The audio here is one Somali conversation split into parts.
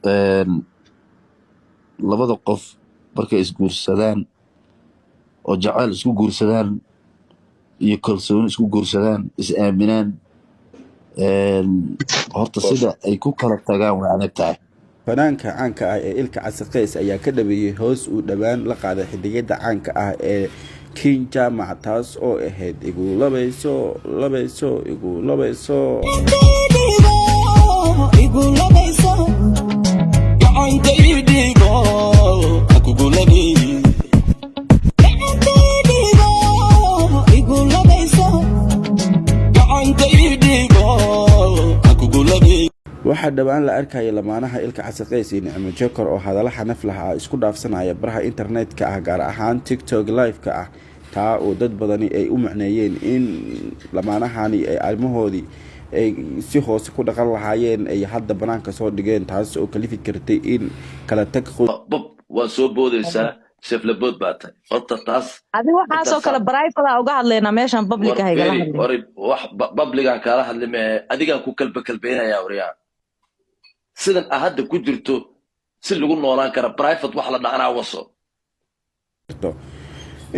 een, labada qof markay isguursadaan oo jacayl isku guursadaan iyo kalsooni isku guursadaan is aaminaan horta sida ay ku kala tagaan way adag tahay. fanaanka caanka ah ee Ilka Case Qays ayaa ka dhaweeyay hoos uu dhawaan la qaaday xidigada caanka ah ee King Jaamac, taas oo ahayd igu labayso igu labayso. waxaa dhawaan la arkaya lamaanaha Ilka Case Qays iyo Nicmo Joker oo hadallo xanaf laha isku dhaafsanaya baraha internetka ah, gaar ahaan TikTok live-ka ah, taa oo dad badani ay u macneeyeen in lamaanahani ay arrimahoodii ay si hoose ku dhaqan lahaayeen ay hadda banaanka soo dhigeen, taas oo kalifi kartay in kala tag bob waa soo boodaysaa shaflabood baa tahay horta taas adi waxaasoo kale private uga hadlaynaa meeshan public ah igala hadlay war wax public-aan kaala hadlime adigaan ku kalbeynayaa waryaa sidan hadda ku jirto si lagu noolaan kara private wax la dhaanaa waso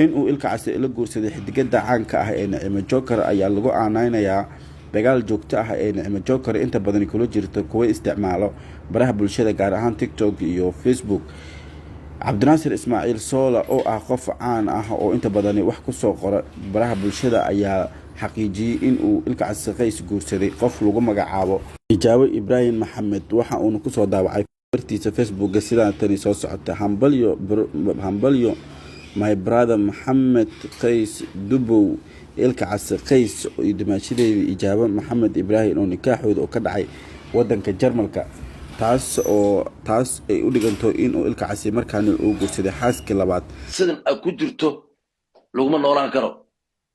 in uu Ilka Case la guursaday xidigada caanka ah ee Nicmo Joker ayaa lagu aanaynayaa dagaal joogto ah ee Nicmo Joker inta badan kula jirto kuwa isticmaalo baraha bulshada gaar ahaan TikTok iyo Facebook. Cabdinaasir Ismaaciil Soola oo ah qof caan ah oo inta badan wax ku soo qora baraha bulshada ayaa xaqiijiyay in uu Ilka Case Qays guursaday qof lagu magacaabo Ijaabo Ibraahim Maxamed. waxa uu ku soo daawacay bartiisa Facebook sidaan tani soo socota: hambalyo my brother Maxamed Qays Dubow, Ilka Case Qays iyo dhimashadeedii Ijaabo Maxamed Ibraahim oo nikaaxooda ka dhacay wadanka Jarmalka, taas ay u dhiganto in uu Ilka Case markaana uu guursaday xaaskii labaad. sidan ay ku jirto laguma noolaan karo.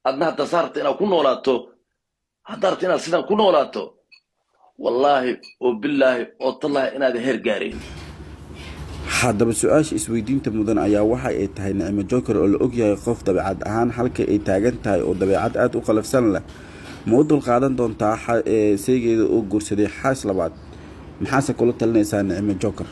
adna hadda saarta inaad ku noolaato, hadda rabta inaad sidan ku noolaato, wallaahi oo billaahi oo tallaahi inaad heer gaarin. haddaba su-aasha isweydiinta mudan ayaa waxa ay tahay Nicmo Joker oo la ogyahay qof dabeecad ahaan halka ay taagan tahay oo dabeecad aad u qalafsan leh, ma u dul qaadan doontaa saygeeda oo guursaday xaas labaad? maxaase kula talinaysaa Nicmo Joker?